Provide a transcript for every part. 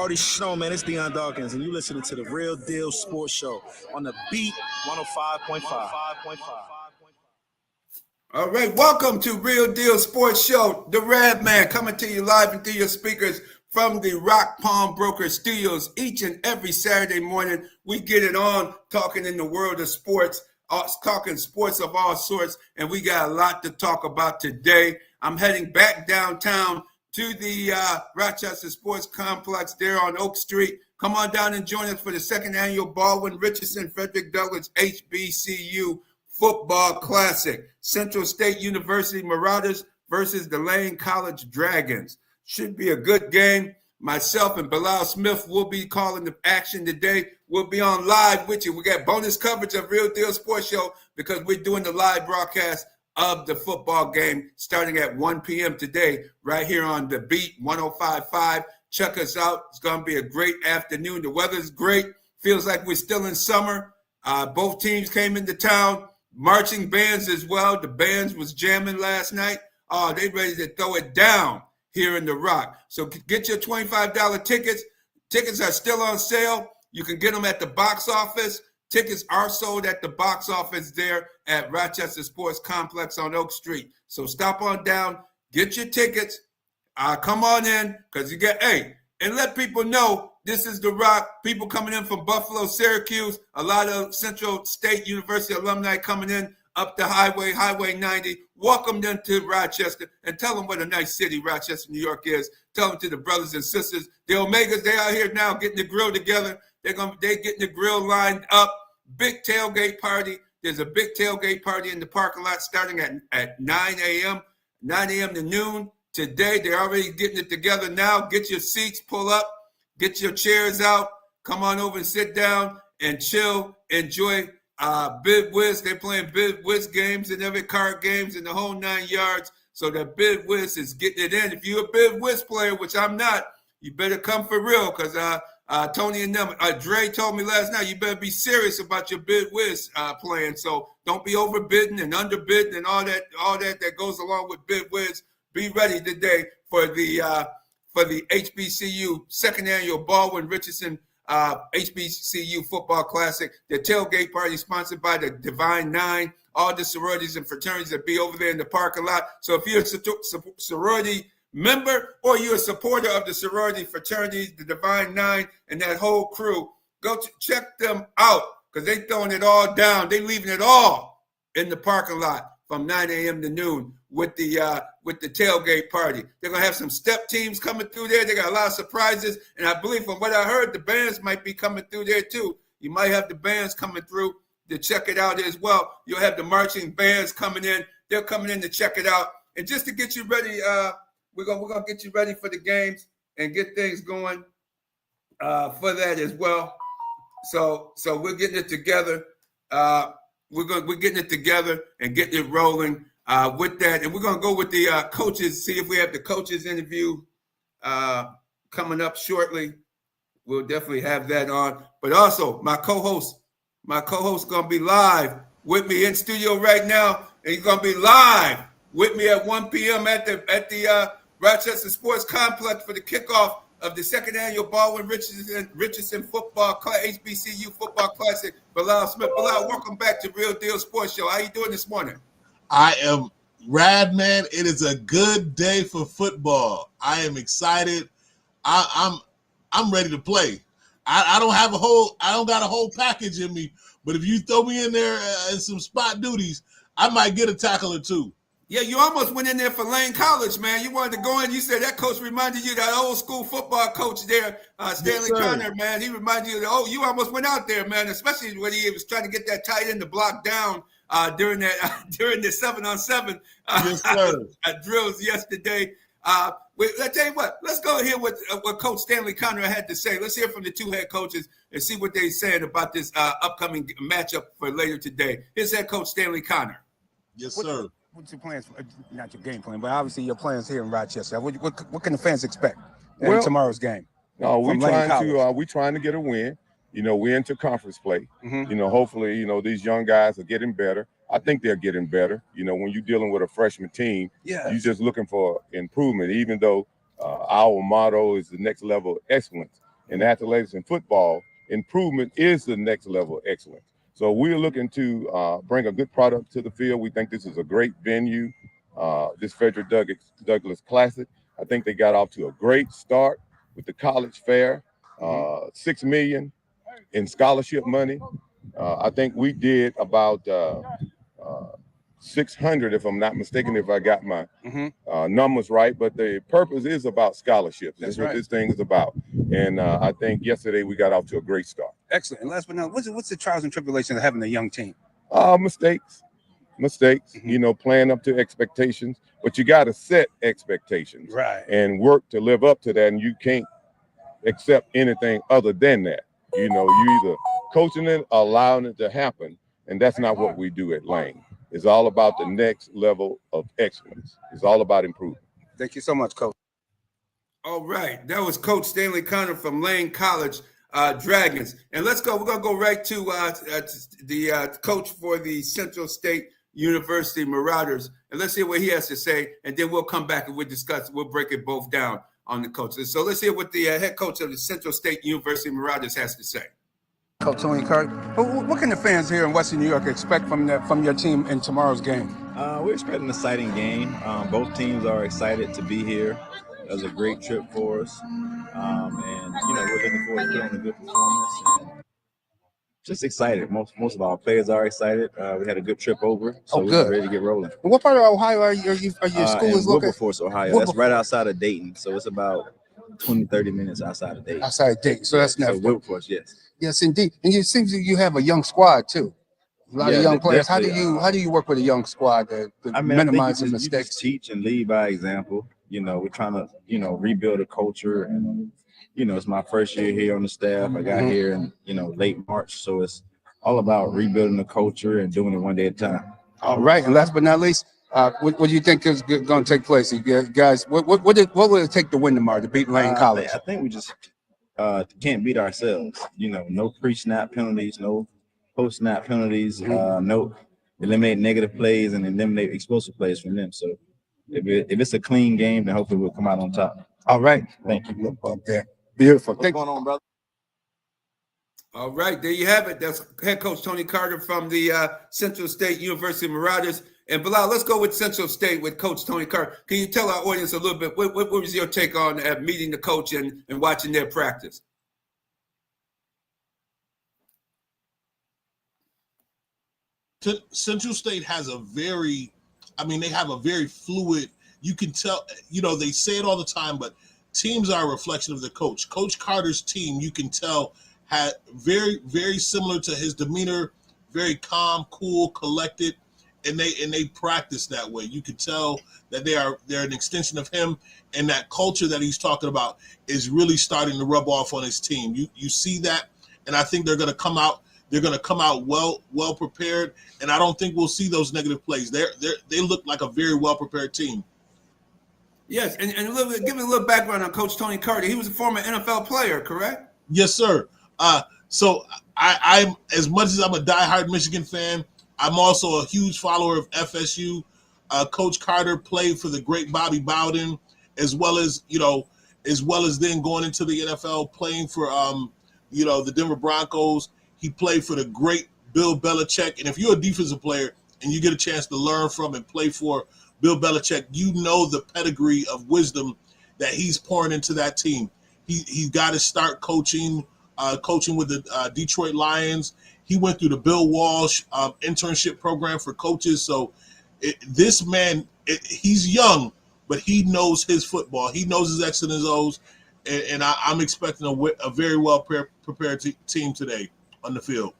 already know, man, it's Deion Dawkins, and you listening to the Real Deal Sports Show on the Beat 105.5. All right, welcome to Real Deal Sports Show. The Rad Man coming to you live and through your speakers from the Rock Palm Broker Studios. Each and every Saturday morning, we get it on talking in the world of sports, talking sports of all sorts, and we got a lot to talk about today. I'm heading back downtown to the Rochester Sports Complex there on Oak Street. Come on down and join us for the second annual Baldwin Richardson Frederick Douglass HBCU Football Classic. Central State University Marauders versus the Lane College Dragons. Should be a good game. Myself and Bilal Smith will be calling the action today. We'll be on live with you. We got bonus coverage of Real Deal Sports Show because we're doing the live broadcast of the football game starting at 1 p.m. today right here on the Beat 105.5. Check us out. It's going to be a great afternoon. The weather's great. Feels like we're still in summer. Both teams came into town. Marching bands as well. The bands was jamming last night. Oh, they ready to throw it down here in the Rock. So get your $25 tickets. Tickets are still on sale. You can get them at the box office. Tickets are sold at the box office there at Rochester Sports Complex on Oak Street. So stop on down, get your tickets, come on in, because you get, and let people know this is the Rock. People coming in from Buffalo, Syracuse, a lot of Central State University alumni coming in up the Highway 90. Welcome them to Rochester and tell them what a nice city Rochester, New York is. Tell them to the brothers and sisters. The Omegas, they out here now getting the grill together. They're getting the grill lined up. Big tailgate party. There's a big tailgate party in the parking lot starting at 9 a.m. to noon. Today, they're already getting it together now. Get your seats, pull up, get your chairs out. Come on over and sit down and chill. Enjoy Bid Whiz. They're playing Bid Whiz games and every card games in the whole 9 yards. So that Bid Whiz is getting it in. If you're a Bid Whiz player, which I'm not, you better come for real because Tony and them, Dre told me last night, you better be serious about your Bid Whiz playing. So don't be overbidding and underbidding and all that goes along with Bid Whiz. Be ready today for the HBCU second annual Baldwin Richardson HBCU Football Classic. The tailgate party sponsored by the Divine Nine. All the sororities and fraternities that be over there in the parking lot. So if you're a sorority member or you're a supporter of the sorority fraternities, the Divine Nine, and that whole crew, go check them out because they throwing it all down. They leaving it all in the parking lot from 9 a.m. to noon with the tailgate party. They're going to have some step teams coming through there. They got a lot of surprises, and I believe from what I heard, the bands might be coming through there too. You might have the bands coming through to check it out as well. You'll have the marching bands coming in. They're coming in to check it out. And just to get you ready, we're gonna get you ready for the games and get things going for that as well. So we're getting it together. We're getting it together and getting it rolling with that. And we're gonna go with the coaches. See if we have the coaches interview coming up shortly. We'll definitely have that on. But also my co-host gonna be live with me in studio right now, and he's gonna be live with me at 1 p.m. at the Rochester Sports Complex for the kickoff of the second annual Baldwin Richardson Football HBCU Football Classic. Bilal Smith. Bilal, welcome back to Real Deal Sports Show. How you doing this morning? I am rad, man. It is a good day for football. I am excited. I'm ready to play. I don't got a whole package in me, but if you throw me in there in some spot duties, I might get a tackle or two. Yeah, you almost went in there for Lane College, man. You wanted to go in. You said that coach reminded you of that old school football coach there, Stanley Connor, man. He reminded you of you almost went out there, man, especially when he was trying to get that tight end to block down during the 7-on-7 drills yesterday. Let's tell you what. Let's go hear what Coach Stanley Connor had to say. Let's hear from the two head coaches and see what they're saying about this upcoming matchup for later today. Here's head coach Stanley Connor. Yes, sir. What's your plans? Not your game plan, but obviously your plans here in Rochester. What can the fans expect in tomorrow's game? We're trying to get a win. We're into conference play. Mm-hmm. Hopefully, these young guys are getting better. I think they're getting better. When you're dealing with a freshman team, you're just looking for improvement, even though our motto is the next level of excellence. in athletics and football, improvement is the next level of excellence. So we're looking to bring a good product to the field. We think this is a great venue, this Frederick Douglass Classic. I think they got off to a great start with the college fair, $6 million in scholarship money. I think we did about 600, if I'm not mistaken, if I got my numbers right. But the purpose is about scholarships. That's what this thing is about. And I think yesterday we got off to a great start. Excellent. And last but not, what's the trials and tribulations of having a young team? Mistakes, you know, playing up to expectations. But you got to set expectations and work to live up to that. And you can't accept anything other than that. You know, you either coaching it, allowing it to happen. And that's not what we do at Lane. It's all about the next level of excellence. It's all about improvement. Thank you so much, Coach. All right. That was Coach Stanley Connor from Lane College Dragons. And let's go. We're going to go right to the coach for the Central State University Marauders. And let's hear what he has to say. And then we'll come back and we'll discuss. We'll break it both down on the coaches. So let's hear what the head coach of the Central State University Marauders has to say. Coach Tony Carter, what can the fans here in Western New York expect from your team in tomorrow's game? We're expecting an exciting game. Both teams are excited to be here. It was a great trip for us, and you know, we're looking forward to putting on a good performance. And just excited. Most of our players are excited. We had a good trip over, so we're ready to get rolling. What part of Ohio are your school is located? Wilberforce, Ohio. That's right outside of Dayton, so it's about 20-30 minutes outside of Dayton. Outside of Dayton, so that's not Wilberforce, yes. Yes, indeed. And it seems that you have a young squad too. A lot of young players. How do you work with a young squad to minimize the mistakes? You just teach and lead by example. You know, we're trying to, you know, rebuild a culture, and you know, it's my first year here on the staff. I got here in, you know, late March, so it's all about rebuilding the culture and doing it one day at a time. All right, and last but not least, what do you think is going to take place? You guys, what will it take to win tomorrow to beat Lane College? I think we just can't beat ourselves. You know, no pre-snap penalties, no post-snap penalties, no eliminate negative plays and eliminate explosive plays from them. So if it's a clean game, then hopefully we'll come out on top. All right. Thank you. Okay. Beautiful. What's going on, brother? All right, there you have it. That's head coach Tony Carter from the Central State University Marauders. And Bilal, let's go with Central State with Coach Tony Carter. Can you tell our audience a little bit, what was your take on meeting the coach and watching their practice? Central State has they have a very fluid, you can tell, you know, they say it all the time, but teams are a reflection of the coach. Coach Carter's team, you can tell, had very, very similar to his demeanor, very calm, cool, collected, and they practice that way. You can tell that they're an extension of him, and that culture that he's talking about is really starting to rub off on his team. You see that, and I think they're going to come out. They're going to come out well prepared, and I don't think we'll see those negative plays. They look like a very well prepared team. Yes, and give me a little background on Coach Tony Carter. He was a former NFL player, correct? Yes, sir. So I'm, as much as I'm a diehard Michigan fan, I'm also a huge follower of FSU. Coach Carter played for the great Bobby Bowden, as well as then going into the NFL, playing for the Denver Broncos. He played for the great Bill Belichick. And if you're a defensive player and you get a chance to learn from and play for Bill Belichick, you know the pedigree of wisdom that he's pouring into that team. He got to start coaching with the Detroit Lions. He went through the Bill Walsh internship program for coaches. So this man, he's young, but he knows his football. He knows his X's and his O's, and I'm expecting a very well prepared team today on the field.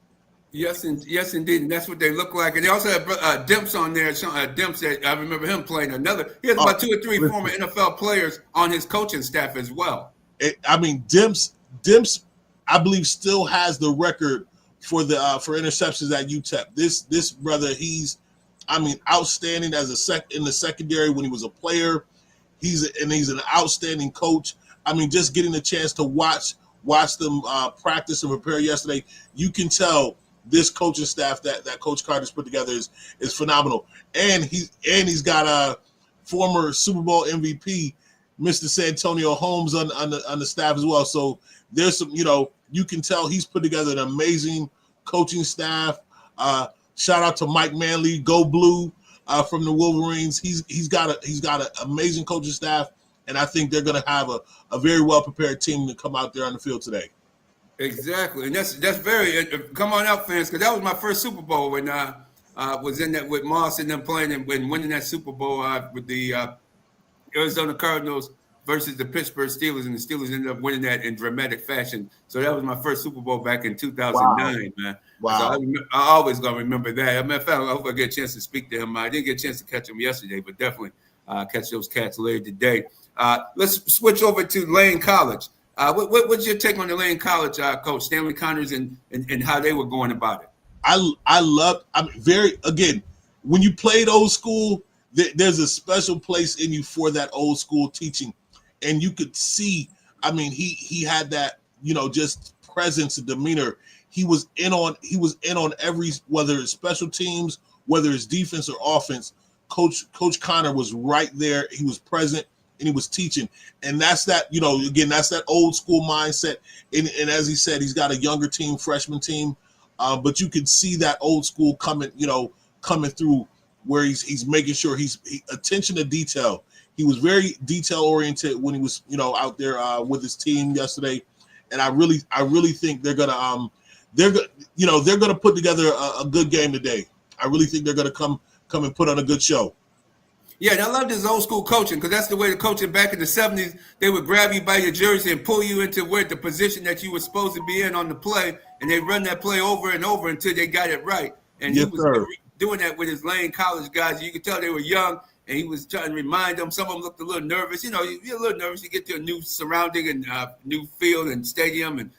Yes, indeed, and that's what they look like. And they also have Demps on there. Demps, that I remember him playing another. He has about 2 or 3 former NFL players on his coaching staff as well. Demps, I believe, still has the record for interceptions at UTEP. This brother, he's outstanding as in the secondary when he was a player. He's an outstanding coach. Just getting the chance to watch them practice and prepare yesterday, you can tell this coaching staff that Coach Carter's put together is phenomenal. And he's got a former Super Bowl MVP Mr. Santonio Holmes on the staff as well. So there's some, you can tell he's put together an amazing coaching staff. Shout out to Mike Manley, Go Blue, from the Wolverines. He's got an amazing coaching staff, and I think they're going to have a very well prepared team to come out there on the field today. Exactly, and that's very come on out, fans, because that was my first Super Bowl when I was in that with Moss and them playing and winning that Super Bowl with the Arizona Cardinals versus the Pittsburgh Steelers, and the Steelers ended up winning that in dramatic fashion. So that was my first Super Bowl back in 2009, man. Wow. So I always gonna remember that. As a matter of fact, I hope I get a chance to speak to him. I didn't get a chance to catch him yesterday, but definitely catch those cats later today. Let's switch over to Lane College. What's your take on the Lane College coach, Stanley Connors, and how they were going about it? Again, when you played old school, there's a special place in you for that old school teaching. And you could see, he had that, just presence and demeanor. He was in on every, whether it's special teams, whether it's defense or offense. Coach Connor was right there. He was present and he was teaching. And that's that, again, that's that old school mindset. And as he said, he's got a younger team, freshman team. But you can see that old school coming through, where he's making sure he's attention to detail. He was very detail oriented when he was, out there with his team yesterday. And I really think they're gonna put together a good game today. I really think they're gonna come and put on a good show. Yeah, and I love this old school coaching, because that's the way the coaching back in the 70s. They would grab you by your jersey and pull you into the position that you were supposed to be in on the play, and they run that play over and over until they got it right. And yes, he was doing that with his Lane College guys. You could tell they were young, and he was trying to remind them. Some of them looked a little nervous. You're a little nervous. You get to a new surrounding and new field and stadium, and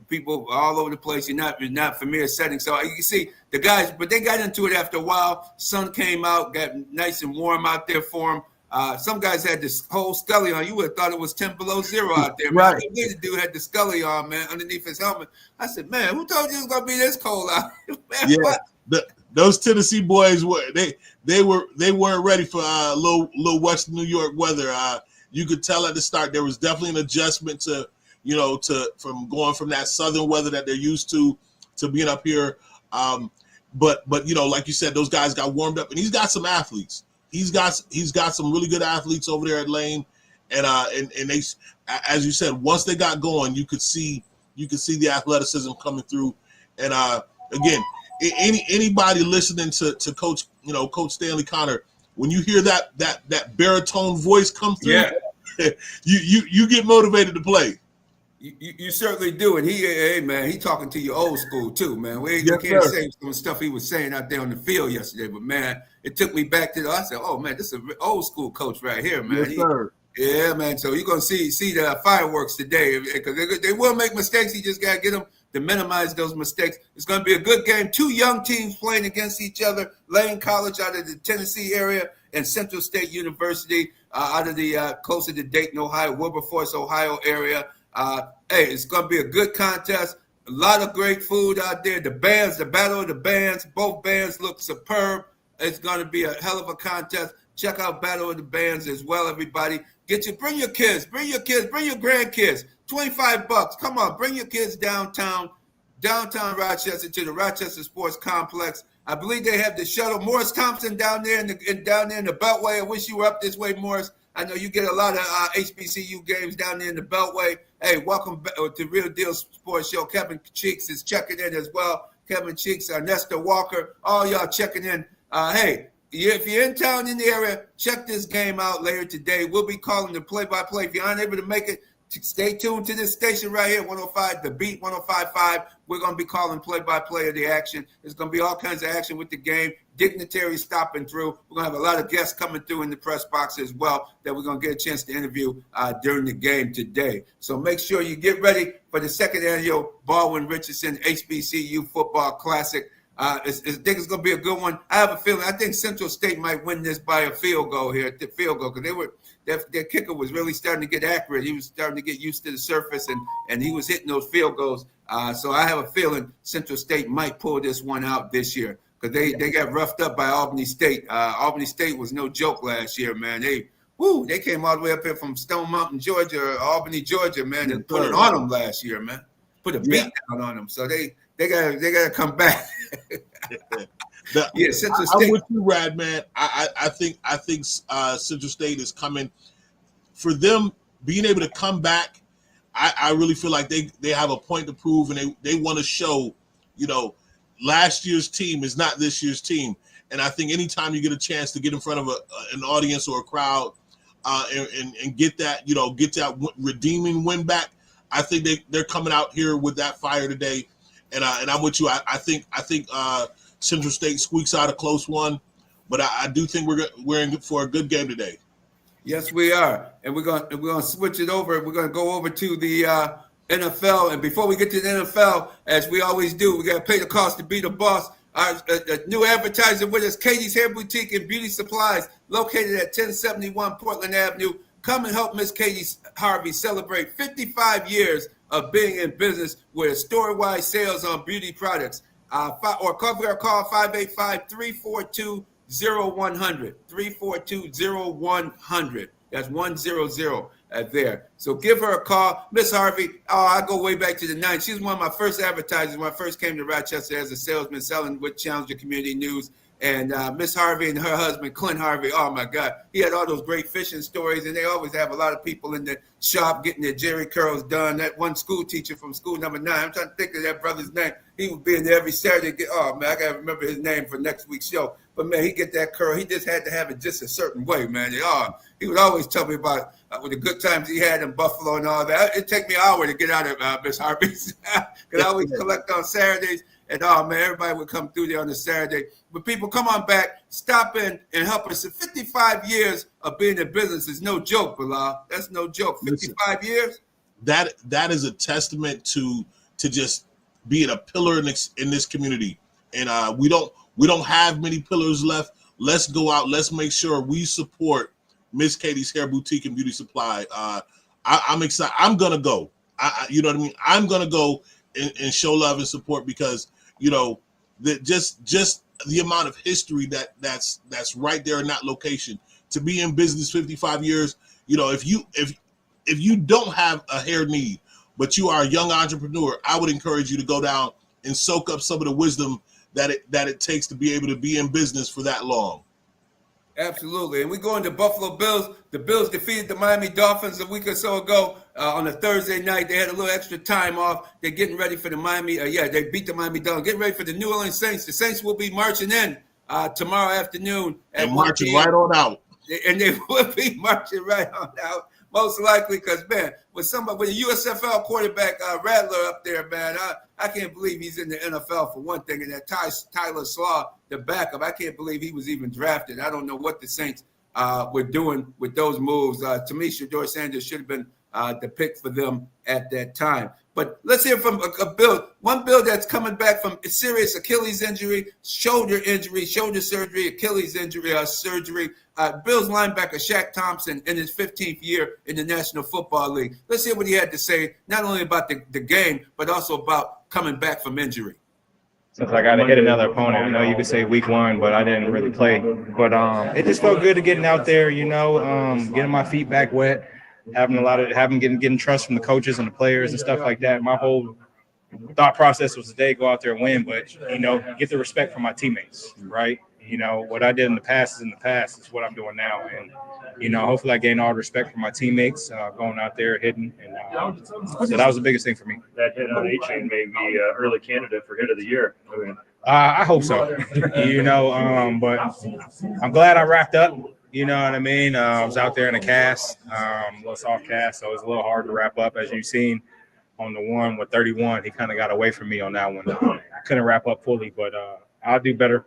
people all over the place. You're not familiar setting. So you can see the guys, but they got into it after a while. Sun came out, got nice and warm out there for them. Some guys had this whole scully on. You would have thought it was 10 below zero out there. Right. The dude had the scully on, man, underneath his helmet. I said, man, who told you it was going to be this cold out? Man, yeah. what? Those Tennessee boys they weren't ready for low Western New York weather. You could tell at the start there was definitely an adjustment to from going from that southern weather that they're used to being up here. But like you said, those guys got warmed up, and he's got some athletes. He's got some really good athletes over there at Lane, and they, as you said, once they got going, you could see the athleticism coming through. And again, anybody listening to Coach Stanley Connor, when you hear that baritone voice come through, yeah. you get motivated to play. You certainly do, and he talking to you old school too, man. We can't say some stuff he was saying out there on the field yesterday, but man, it took me back to I said, oh man, this is an old school coach right here, man. Yes, sir. Yeah, man. So you're gonna see the fireworks today, because they will make mistakes. You just gotta get them to minimize those mistakes. It's gonna be a good game. Two young teams playing against each other. Lane College out of the Tennessee area, and Central State University out of the closer to Dayton, Ohio, Wilberforce, Ohio area. It's going to be a good contest. A lot of great food out there. The battle of the bands. Both bands look superb. It's going to be a hell of a contest. Check out Battle of the Bands as well, everybody. Bring your kids, bring your grandkids. $25. Come on, bring your kids downtown Rochester to the Rochester Sports Complex. I believe they have the shuttle. Morris Thompson down there in the Beltway. I wish you were up this way, Morris. I know you get a lot of HBCU games down there in the Beltway. Hey, welcome to Real Deal Sports Show. Kevin Cheeks is checking in as well. Kevin Cheeks, Nestor Walker, all y'all checking in. If you're in town in the area, check this game out later today. We'll be calling the play-by-play. If you're unable to make it, stay tuned to this station right here, 105, The Beat, 105.5. We're going to be calling play-by-play of the action. There's going to be all kinds of action with the game. Dignitaries stopping through. We're going to have a lot of guests coming through in the press box as well that we're going to get a chance to interview during the game today. So make sure you get ready for the second annual Baldwin-Richardson HBCU Football Classic. I think it's going to be a good one. I have a feeling. I think Central State might win this by a field goal here. Because their kicker was really starting to get accurate. He was starting to get used to the surface, and he was hitting those field goals. So I have a feeling Central State might pull this one out this year, because they got roughed up by Albany State. Albany State was no joke last year, man. They Woo, they came all the way up here from Stone Mountain, Georgia, or Albany, Georgia, man, and put it on them last year, man. Put a beat down on them. So they gotta come back. Central State. I'm with you, Rad, man. I think Central State is coming. For them being able to come back, I really feel like they have a point to prove, and they want to show, last year's team is not this year's team. And I think anytime you get a chance to get in front of an audience or a crowd, and get that redeeming win back, I think they're coming out here with that fire today. And I'm with you. I think Central State squeaks out a close one, but I do think we're in for a good game today. Yes, we are, and we're gonna switch it over. We're gonna go over to the NFL, and before we get to the NFL, as we always do, we gotta pay the cost to be the boss. Our new advertiser with us, Katie's Hair Boutique and Beauty Supplies, located at 1071 Portland Avenue. Come and help Miss Katie Harvey celebrate 55 years of being in business with store-wide sales on beauty products. Or call 585-342-0100. 342-0100. That's 100 there. So give her a call. Miss Harvey, I go way back to the 90s. She was one of my first advertisers when I first came to Rochester as a salesman selling with Challenger Community News. And Miss Harvey and her husband, Clint Harvey, oh, my God. He had all those great fishing stories, and they always have a lot of people in the shop getting their jerry curls done. That one school teacher from school number 9, I'm trying to think of that brother's name. He would be in there every Saturday. Oh, man, I got to remember his name for next week's show. But, man, he get that curl. He just had to have it just a certain way, man. He would always tell me about with the good times he had in Buffalo and all that. It'd take me an hour to get out of Miss Harvey's. Because I always collect on Saturdays. And, man, everybody would come through there on a Saturday. But people, come on back, stop in and help us. 55 years of being in business is no joke, Bilal. That's no joke. 55 years? That is a testament to just being a pillar in this community. And we don't have many pillars left. Let's go out. Let's make sure we support Miss Katie's Hair Boutique and Beauty Supply. I'm excited. I'm going to go. You know what I mean? I'm going to go and show love and support because, just the amount of history that's right there in that location. To be in business 55 years, if you don't have a hair need, but you are a young entrepreneur, I would encourage you to go down and soak up some of the wisdom that it takes to be able to be in business for that long. Absolutely. And we go into Buffalo Bills. The Bills defeated the Miami Dolphins a week or so ago on a Thursday night. They had a little extra time off. They're getting ready for the Miami. They beat the Miami Dolphins. Getting ready for the New Orleans Saints. The Saints will be marching in tomorrow afternoon. And marching right on out. And they will be marching right on out. Most likely, because, man, with a USFL quarterback, Rattler up there, man, I can't believe he's in the NFL for one thing. And that Tyler Slaw, the backup, I can't believe he was even drafted. I don't know what the Saints were doing with those moves. To me, Shedeur Sanders should have been the pick for them at that time. But let's hear from one Bill that's coming back from a serious Achilles injury, shoulder surgery, Achilles injury, surgery. Bills linebacker Shaq Thompson in his 15th year in the National Football League. Let's hear what he had to say, not only about the game, but also about coming back from injury. Since I got to hit another opponent, I know you could say week 1, but I didn't really play. But it just felt good to getting out there, getting my feet back wet. Getting trust from the coaches and the players and stuff like that. My whole thought process was today go out there and win, but get the respect from my teammates, right? What I did in the past is in the past. It's what I'm doing now, and hopefully I gain all the respect from my teammates going out there hitting, and so that was the biggest thing for me. That hit on A-Chain may be early candidate for hit of the year. I hope so. But I'm glad I wrapped up. You know what I mean? I was out there in a cast, a little soft cast, so it was a little hard to wrap up. As you've seen on the one with 31, he kind of got away from me on that one. I couldn't wrap up fully, but I'll do better.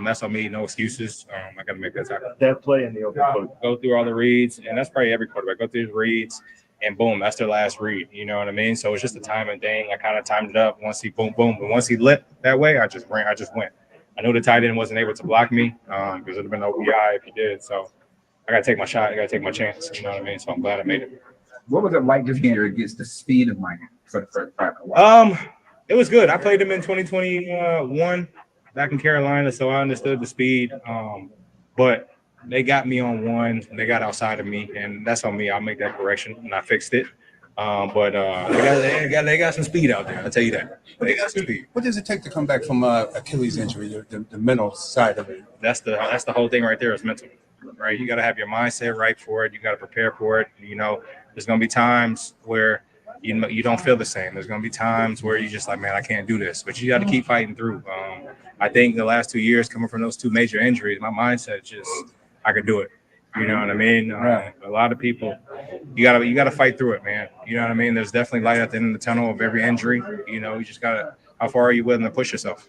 That's on me, no excuses. I got to make that tackle. That play in the open foot. Go through all the reads, and that's probably every quarterback. Go through his reads, and boom, that's their last read. You know what I mean? So it's just a timing thing. I kind of timed it up. Once he boom, but once he lit that way, I just went. I know the tight end wasn't able to block me because it would have been OPI if he did. So I got to take my shot. I got to take my chance. You know what I mean? So I'm glad I made it. What was it like this year against the speed of Miami for the first time? It was good. I played him in 2021 back in Carolina, so I understood the speed. But they got me on one. They got outside of me, and that's on me. I'll make that correction, and I fixed it. But they got some speed out there. I'll tell you that. They got some speed. What does it take to come back from Achilles injury, the mental side of it? That's the whole thing right there is mental, right? You got to have your mindset right for it. You got to prepare for it. You know, there's gonna be times where you don't feel the same. There's gonna be times where you just like, man, I can't do this. But you got to keep fighting through. I think the last 2 years coming from those two major injuries, my mindset just I could do it. You know what I mean? Right. A lot of people, you gotta fight through it, man. You know what I mean? There's definitely light at the end of the tunnel of every injury. You know, you just gotta. How far are you willing to push yourself?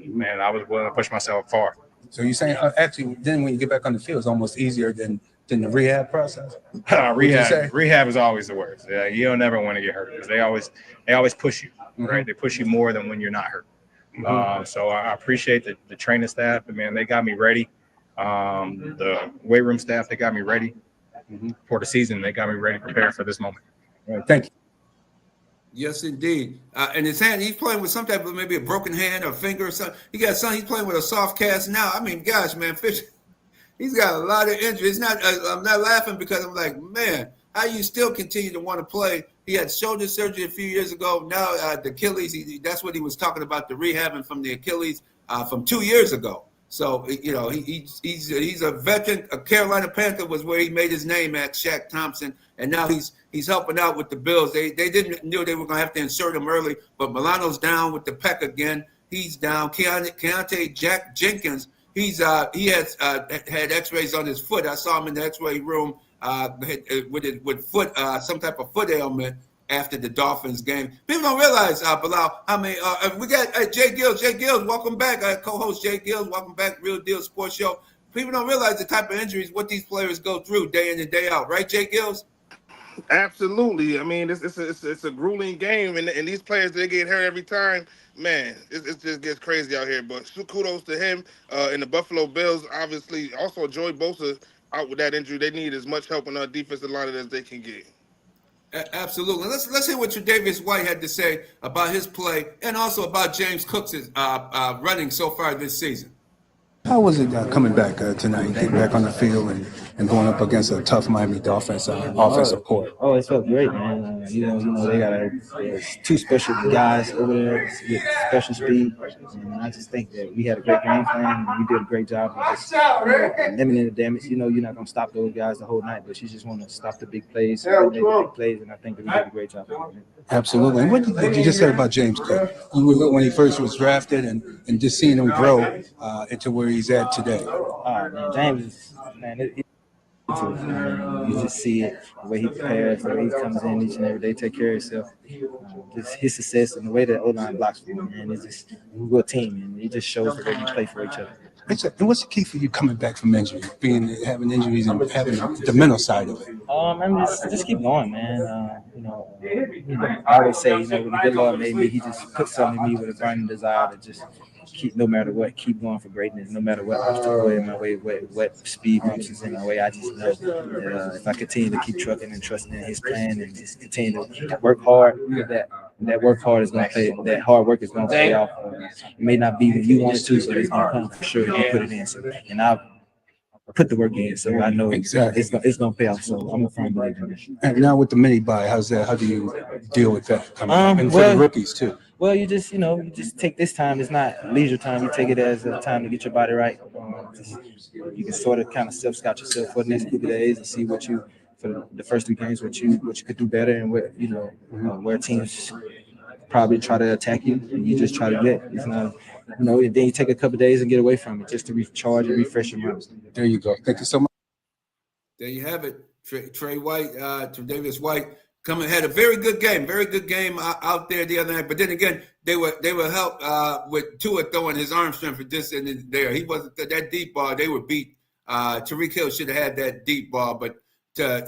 Man, I was willing to push myself far. So you're saying actually, then when you get back on the field, it's almost easier than the rehab process. Rehab is always the worst. Yeah, you don't never want to get hurt because they always push you, right? They push you more than when you're not hurt. So I appreciate the training staff. Man, they got me ready. The weight room staff, they got me ready for the season. They got me ready, prepared for this moment. All right, thank you. Yes, indeed. And his hand, he's playing with some type of maybe a broken hand or finger or something. He's playing with a soft cast now. I mean, gosh, man, Fish, he's got a lot of injuries. I'm not laughing because I'm like, man, how you still continue to want to play? He had shoulder surgery a few years ago. Now the Achilles, that's what he was talking about, the rehabbing from the Achilles from 2 years ago. So, you know, he's a veteran. A Carolina Panther was where he made his name at, Shaq Thompson, and now he's helping out with the Bills. They didn't knew they were going to have to insert him early, but Milano's down with the pec again. He's down. Keontae Jack Jenkins, he has had X-rays on his foot. I saw him in the X-ray room with foot some type of foot ailment after the Dolphins game. People don't realize, Bilal, how many we got J-GILLZ. J-GILLZ, welcome back. Co-host J-GILLZ, welcome back. Real Deal Sports Show. People don't realize the type of injuries, what these players go through day in and day out, right, J-GILLZ? Absolutely. I mean, it's a grueling game, and these players, they get hurt every time. Man, it just gets crazy out here. But kudos to him and the Buffalo Bills. Obviously, also Joey Bosa out with that injury. They need as much help on our defensive line as they can get. Absolutely. Let's hear what Tre'Davious White had to say about his play and also about James Cook's running so far this season. How was it coming back tonight, getting back on the field and going up against a tough Miami Dolphins offensive court? Oh, it felt great, man. You know, they got two special guys over there with special speed, and I just think that we had a great game plan. And we did a great job of just limiting the damage. You know, you're not gonna stop those guys the whole night, but you just want to stop the big plays, make the big plays, and I think that we did a great job of it. Absolutely. And what did you just say about James Cook? You were when he first was drafted, and just seeing him grow into where he's at today. Man, James, man, you just see it, the way he prepares, the way he comes in each and every day, take care of himself. Just his success and the way that O-line blocks for him, man, it's just we're a team, and it just shows the way we play for each other. And what's the key for you coming back from injury, having injuries and having the mental side of it? Just keep going, man. I always say, when the good Lord made me, He just put something in me with a burning desire to just keep, no matter what, keep going for greatness. No matter what obstacle in my way, what speed bumps is in my way, I just know that if I continue to keep trucking and trusting in His plan and just continue to work hard, that work hard is going to pay. That hard work is going to pay off. It may not be when you want it to, but it's going to come for sure if you put it in. So, and I'll put the work in, so I know exactly it's going to pay off. So I'm a firm believer in it. And now with the mini buy, how's that? How do you deal with that? And for the rookies too. Well, you just take this time. It's not leisure time. You take it as a time to get your body right. You can sort of kind of self-scout yourself for the next few days and see what you, for the first 3 games, what you could do better and what where teams probably try to attack you and you just try to get. It's not, then you take a couple of days and get away from it just to recharge and refresh your mind. There you go. Thank you so much. There you have it. Trey White, Tre'Davious White. Had a very good game out there the other night. But then again, they were helped with Tua throwing his arm strength for this and there. He wasn't that deep ball. They were beat. Tyreek Hill should have had that deep ball, but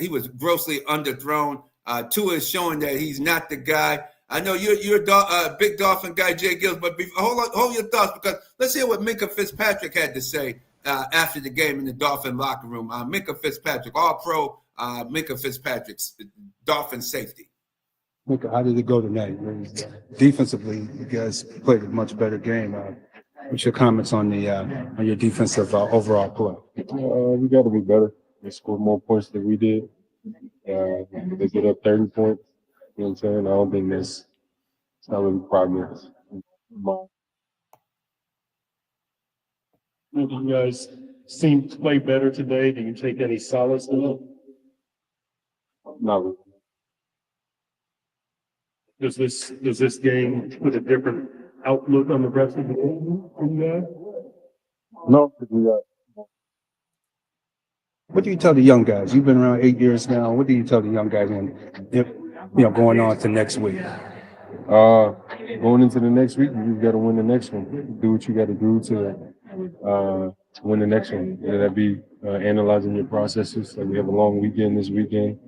he was grossly underthrown. Tua is showing that he's not the guy. I know you're a big Dolphin guy, J-GILLZ, but hold your thoughts because let's hear what Minkah Fitzpatrick had to say after the game in the Dolphin locker room. Minkah Fitzpatrick, All-Pro. Minkah Fitzpatrick's Dolphin safety. Minkah, how did it go tonight? Defensively, you guys played a much better game. What's your comments on your defensive overall play? We got to be better. They scored more points than we did. They get up 30 points. You know what I'm saying? I don't think it's not really progress. You guys seem to play better today. Do you take any solace in it? Not really. Does this game put a different outlook on the rest of the game for you guys? No, we got. What do you tell the young guys? You've been around 8 years now. What do you tell the young guys going on to next week? Going into the next week, you got to win the next one. Do what you got to do to win the next one. Whether that be analyzing your processes. Like we have a long weekend this weekend.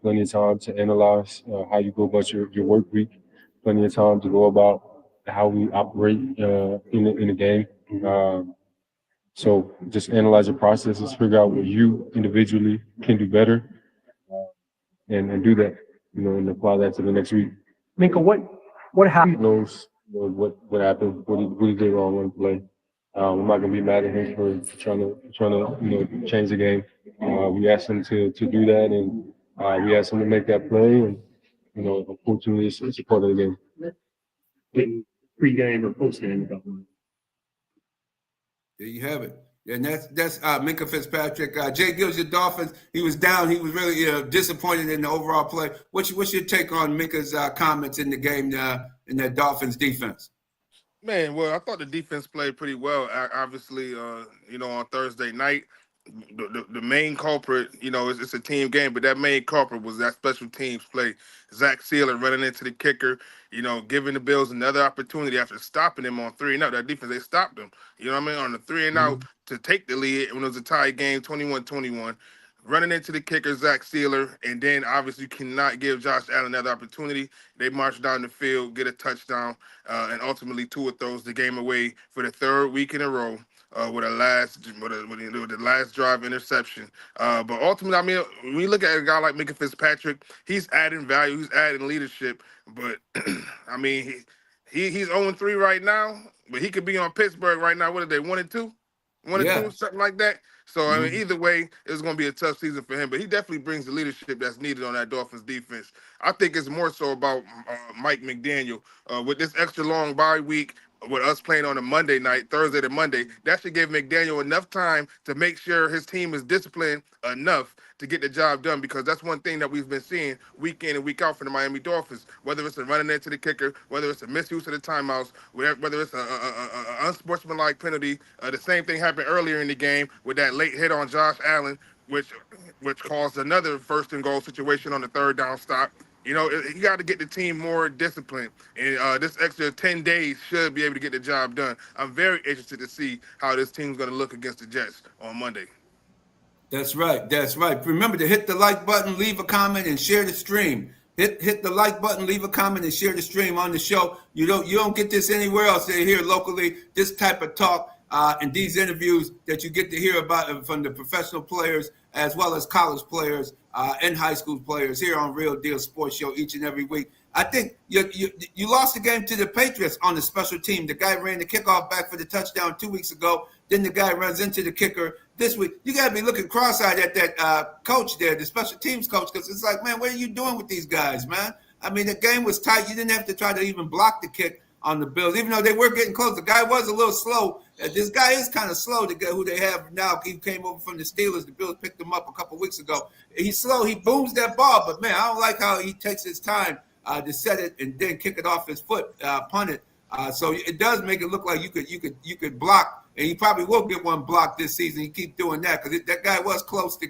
Plenty of time to analyze how you go about your work week. Plenty of time to go about how we operate in the game. So just analyze your processes, figure out what you individually can do better, and do that, and apply that to the next week. Minka, what happened? Knows what happened, what he did wrong on the play. I'm not gonna be mad at him for trying to change the game. We asked him to do that, and we asked him to make that play, and unfortunately, it's a part of the game. Pre-game or post-game? There you have it. And that's Minka Fitzpatrick. J-GILLZ, your Dolphins, he was down. He was really disappointed in the overall play. What's your take on Minka's comments in the game in that Dolphins defense? Man, well, I thought the defense played pretty well. Obviously, on Thursday night, the main culprit, it's a team game, but that main culprit was that special teams play. Zeal running into the kicker, giving the Bills another opportunity after stopping them on 3-0. That defense, they stopped them, on the 3-0 to take the lead when it was a tie game, 21-21. Running into the kicker, Zeal, and then obviously you cannot give Josh Allen another opportunity. They march down the field, get a touchdown, and ultimately Tua throws the game away for the third week in a row. With the last drive interception. But ultimately, I mean, when you look at a guy like Minka Fitzpatrick, he's adding value, he's adding leadership. But I mean, he's 0-3 right now, but he could be on Pittsburgh right now. What are they, 1-2? 1-2, something like that. So, I mean, either way, it's going to be a tough season for him. But he definitely brings the leadership that's needed on that Dolphins defense. I think it's more so about Mike McDaniel. With this extra long bye week, with us playing on a Monday night, Thursday to Monday, that should give McDaniel enough time to make sure his team is disciplined enough to get the job done, because that's one thing that we've been seeing week in and week out from the Miami Dolphins, whether it's a running into the kicker, whether it's a misuse of the timeouts, whether it's an unsportsmanlike penalty. The same thing happened earlier in the game with that late hit on Josh Allen, which caused another first and goal situation on the third down stop. You got to get the team more disciplined, and this extra 10 days should be able to get the job done. I'm very interested to see how this team's going to look against the Jets on Monday. That's right. That's right. Remember to hit the like button, leave a comment, and share the stream. Hit the like button, leave a comment, and share the stream on the show. You don't get this anywhere else here locally. This type of talk and these interviews that you get to hear about from the professional players as well as college players and high school players here on Real Deal Sports Show each and every week. I think you lost the game to the Patriots on the special team. The guy ran the kickoff back for the touchdown 2 weeks ago. Then the guy runs into the kicker this week. You got to be looking cross-eyed at that coach there, the special teams coach, because it's like, man, what are you doing with these guys, man? I mean, the game was tight. You didn't have to try to even block the kick on the Bills, even though they were getting close. The guy was a little slow. This guy is kind of slow, the guy who they have now. He came over from the Steelers. The Bills picked him up a couple weeks ago. He's slow. He booms that ball, but, man, I don't like how he takes his time to set it and then kick it off his foot, punt it. So it does make it look like you could block, and he probably will get one block this season. You keep doing that because that guy was close to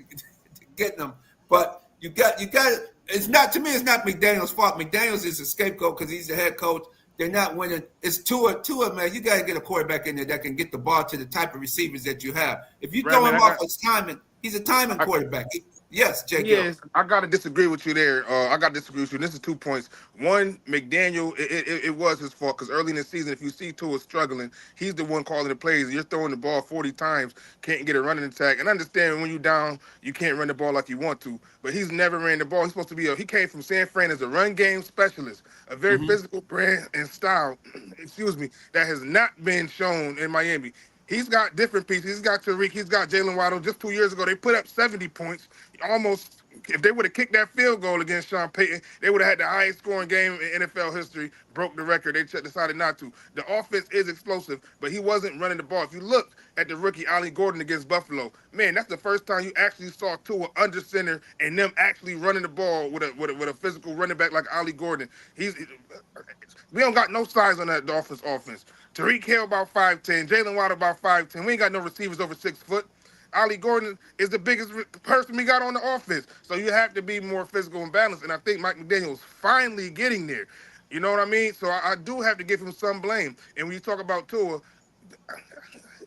getting them. But you got it's not, to me, it's not McDaniel's fault. McDaniel's is a scapegoat because he's the head coach. They're not winning. It's Tua, man. You got to get a quarterback in there that can get the ball to the type of receivers that you have. If you throw him off his timing, he's a timing quarterback. Yes, J-GILLZ. Yes, I gotta disagree with you there. I gotta disagree with you. This is 2 points. One, McDaniel, it was his fault because early in the season, if you see Tua struggling, he's the one calling the plays. You're throwing the ball 40 times, can't get a running attack. And understand when you're down, you can't run the ball like you want to. But he's never ran the ball. He's supposed to be he came from San Fran as a run game specialist, a very physical brand and style, excuse me, that has not been shown in Miami. He's got different pieces. He's got Tariq. He's got Jalen Waddle. Just 2 years ago, they put up 70 points. Almost, if they would have kicked that field goal against Sean Payton, they would have had the highest scoring game in NFL history, broke the record. They decided not to. The offense is explosive, but he wasn't running the ball. If you look at the rookie Ali Gordon against Buffalo, man, that's the first time you actually saw Tua under center and them actually running the ball with a physical running back like Ali Gordon. We don't got no size on that Dolphins offense. Tariq Hill about 5'10", Jalen Waddle about 5'10". We ain't got no receivers over 6 foot. Ali Gordon is the biggest person we got on the offense. So you have to be more physical and balanced. And I think Mike McDaniel's finally getting there. You know what I mean? So I do have to give him some blame. And when you talk about Tua,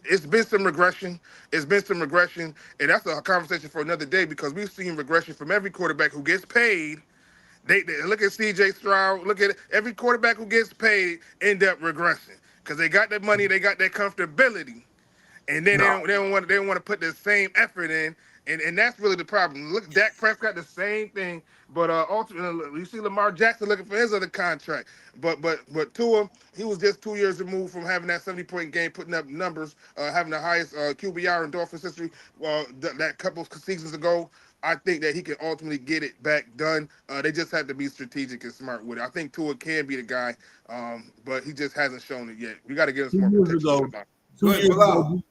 it's been some regression. And that's a conversation for another day because we've seen regression from every quarterback who gets paid. They look at C.J. Stroud. Look at every quarterback who gets paid end up regressing because they got that money, they got that comfortability, and then they don't want to put the same effort in, and that's really the problem. Look, Dak Prescott the same thing, but ultimately you see Lamar Jackson looking for his other contract, but Tua, he was just 2 years removed from having that 70-point game, putting up numbers, having the highest QBR in Dolphins history. That couple of seasons ago. I think that he can ultimately get it back done. They just have to be strategic and smart with it. I think Tua can be the guy, but he just hasn't shown it yet. We got to get him some more protection.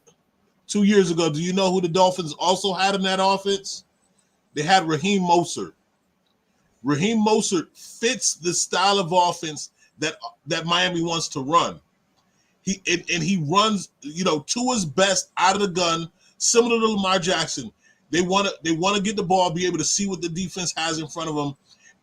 2 years ago, do you know who the Dolphins also had in that offense? They had Raheem Mostert. Raheem Mostert fits the style of offense that Miami wants to run. He runs, Tua's best out of the gun, similar to Lamar Jackson. They want to get the ball, be able to see what the defense has in front of them,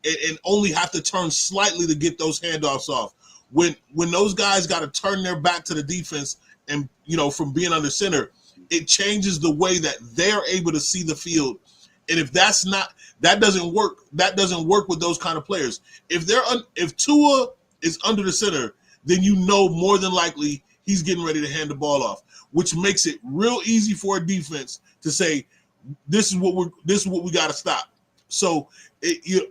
and only have to turn slightly to get those handoffs off. When those guys got to turn their back to the defense and from being under center, it changes the way that they're able to see the field. And if that doesn't work with those kind of players. If Tua is under the center, then more than likely he's getting ready to hand the ball off, which makes it real easy for a defense to say, this is what we got to stop. So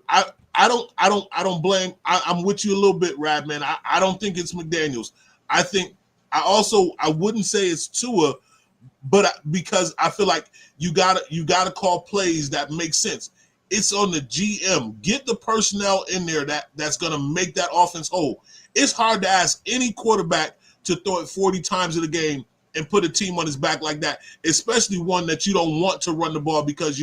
I don't blame. I'm with you a little bit, Rad, man. I don't think it's McDaniels. I wouldn't say it's Tua, but because I feel like you gotta call plays that make sense. It's on the GM. Get the personnel in there that's gonna make that offense whole. It's hard to ask any quarterback to throw it 40 times in a game and put a team on his back like that, especially one that you don't want to run the ball because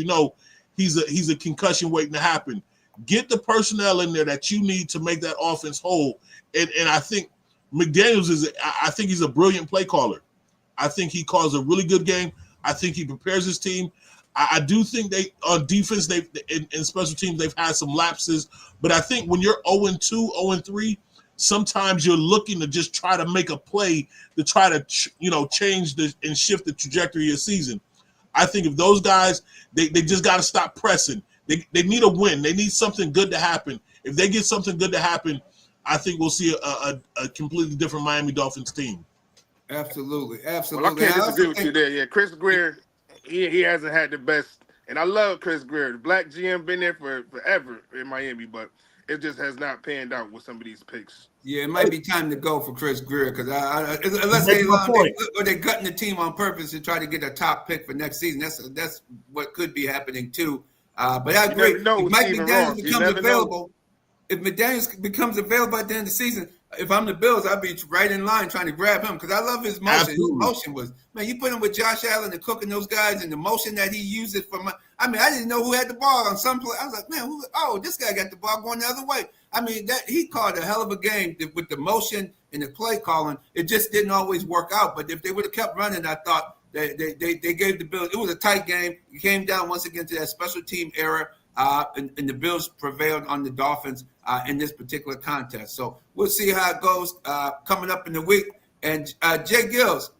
he's a concussion waiting to happen. Get the personnel in there that you need to make that offense whole. And I think McDaniels he's a brilliant play caller. I think he calls a really good game. I think he prepares his team. I do think they on defense in special teams they've had some lapses, but I think when you're 0-2, 0-3, sometimes you're looking to just try to make a play to try to change and shift the trajectory of your season. I think if those guys they just got to stop pressing. They need a win. They need something good to happen. If they get something good to happen, I think we'll see a completely different Miami Dolphins team. Absolutely. Well, I can't disagree with you there. Yeah, Chris Greer, he hasn't had the best, and I love Chris Greer. The black GM been there for forever in Miami, but it just has not panned out with some of these picks. Yeah, it might be time to go for Chris Greer because unless they're gutting the team on purpose to try to get a top pick for next season. That's what could be happening too. But I agree. If Mike McDaniels becomes available, if McDaniels becomes available at the end of the season, if I'm the Bills, I'd be right in line trying to grab him because I love his motion. Absolutely. His motion was, man, you put him with Josh Allen and Cook and those guys and the motion that he uses I didn't know who had the ball on some play. I was like, man, this guy got the ball going the other way. He called a hell of a game with the motion and the play calling. It just didn't always work out. But if they would have kept running, I thought they gave the Bills. It was a tight game. It came down once again to that special team error, and the Bills prevailed on the Dolphins in this particular contest. So we'll see how it goes coming up in the week. And J-GILLZ,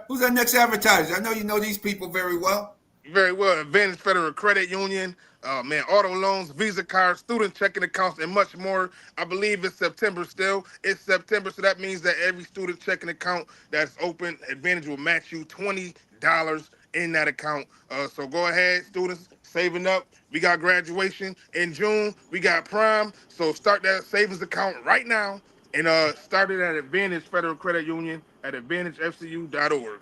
who's our next advertiser? I know you know these people very well. Very well. Advantage Federal Credit Union, auto loans, Visa cards, student checking accounts, and much more. I believe it's September still. It's September, so that means that every student checking account that's open, Advantage will match you $20 in that account. So go ahead, students, saving up. We got graduation in June. We got prom. So start that savings account right now and start it at Advantage Federal Credit Union at AdvantageFCU.org.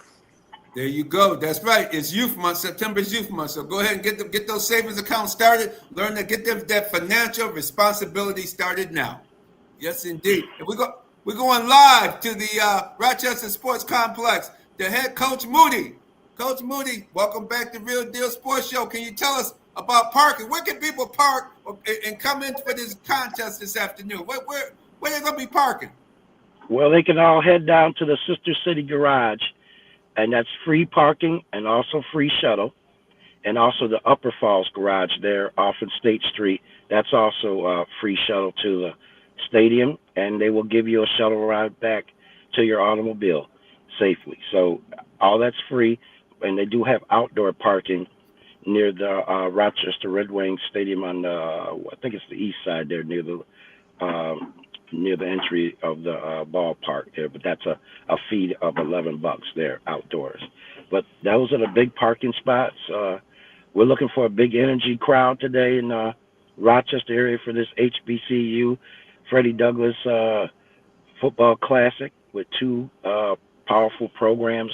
There you go. That's right. It's Youth Month. September is Youth Month. So go ahead and get those savings accounts started. Learn to get that financial responsibility started now. Yes, indeed. And we're going live to the Rochester Sports Complex. The head coach Moody. Coach Moody, welcome back to Real Deal Sports Show. Can you tell us about parking? Where can people park and come in for this contest this afternoon? Where they gonna be parking? Well, they can all head down to the Sister City Garage. And that's free parking and also free shuttle. And also the Upper Falls Garage there off of State Street. That's also free shuttle to the stadium. And they will give you a shuttle ride back to your automobile safely. So all that's free. And they do have outdoor parking near the Rochester Red Wings Stadium on the, I think it's the east side there near the entry of the ballpark there, but that's a fee of $11 there outdoors. But those are the big parking spots. We're looking for a big energy crowd today in Rochester area for this HBCU Freddie Douglass football classic with two powerful programs,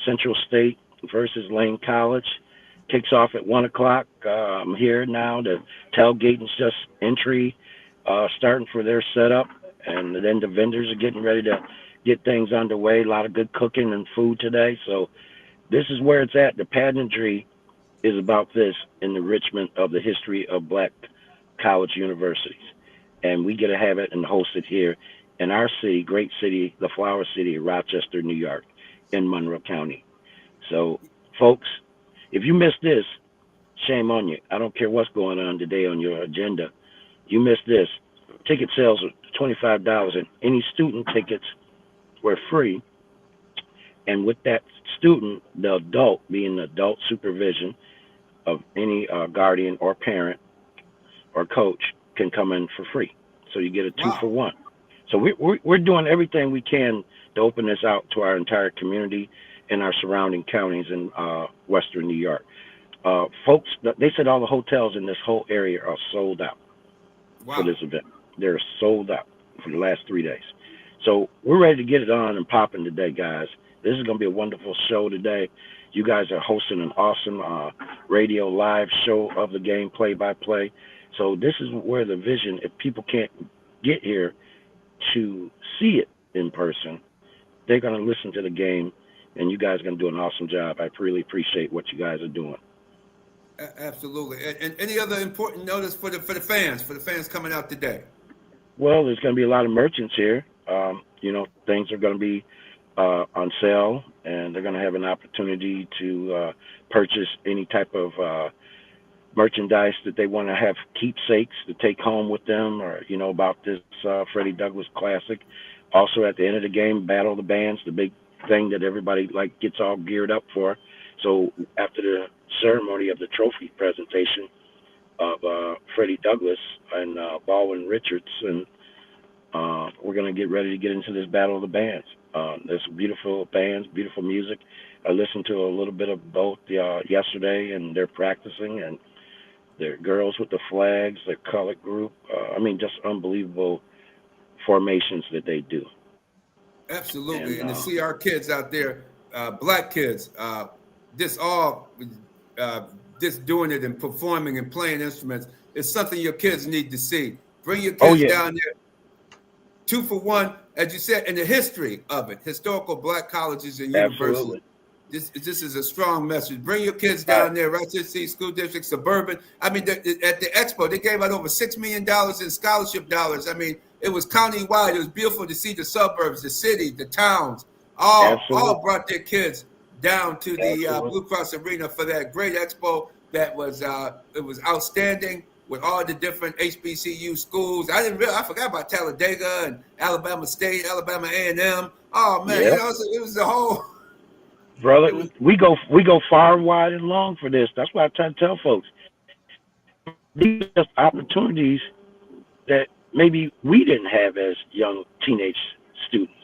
Central State versus Lane College. Kicks off at 1 o'clock. I'm here now. The tailgating's just entry. Starting for their setup, and then the vendors are getting ready to get things underway. A lot of good cooking and food today. So this is where it's at. The pageantry is about this enrichment of the history of black college universities. And we get to have it and host it here in our city, great city, the flower city of Rochester, New York, in Monroe County. So, folks, if you missed this, shame on you. I don't care what's going on today on your agenda. You missed this. Ticket sales are $25, and any student tickets were free. And with that student, the adult, being the adult supervision of any guardian or parent or coach, can come in for free. So you get a 2-for-1. So we're doing everything we can to open this out to our entire community and our surrounding counties in Western New York. Folks, they said all the hotels in this whole area are sold out. For this event. They're sold out for the last 3 days. So we're ready to get it on and popping today, guys. This is going to be a wonderful show today. You guys are hosting an awesome radio live show of the game, play-by-play. So this is where the vision, if people can't get here to see it in person, they're going to listen to the game, and you guys are going to do an awesome job. I really appreciate what you guys are doing. Absolutely. And any other important notice for the fans coming out today? Well, there's going to be a lot of merchants here. Things are going to be on sale, and they're going to have an opportunity to purchase any type of merchandise that they want to have keepsakes to take home with them, or about this Freddie Douglass Classic. Also, at the end of the game, Battle of the Bands, the big thing that everybody gets all geared up for. So after the ceremony of the trophy presentation of Freddie Douglass and Baldwin Richardson, we're going to get ready to get into this Battle of the Bands. There's beautiful bands, beautiful music. I listened to a little bit of both yesterday, and they're practicing, and they're girls with the flags, their colored group. Just unbelievable formations that they do. Absolutely. And to see our kids out there, black kids, just doing it and performing and playing instruments is something your kids need to see. Bring your kids down there. 2-for-1, as you said, in the history of it, historical black colleges and universities. This is a strong message. Bring your kids down there, Rochester City School District, suburban. At the expo, they gave out over $6 million in scholarship dollars. It was county-wide. It was beautiful to see the suburbs, the city, the towns, all brought their kids down to the Blue Cross Arena for that great expo. That was it was outstanding with all the different HBCU schools. I forgot about Talladega and Alabama State, Alabama A&M. Oh man, it was the whole. brother. We go far, wide, and long for this. That's why I try to tell folks these are just opportunities that maybe we didn't have as young teenage students.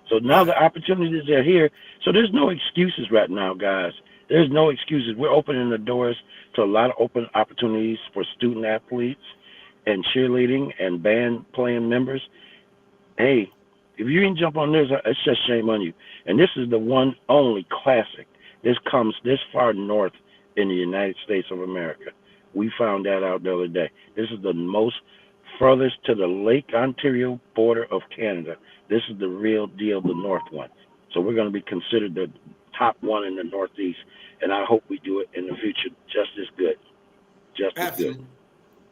So now the opportunities are here. So there's no excuses right now, guys. There's no excuses. We're opening the doors to a lot of open opportunities for student athletes and cheerleading and band playing members. Hey, if you didn't jump on this, it's just shame on you. And this is the one only classic. This comes this far north in the United States of America. We found that out the other day. This is the most furthest to the Lake Ontario border of Canada. This is the real deal, the north one. So we're going to be considered the top one in the Northeast, and I hope we do it in the future just as good. Just as good.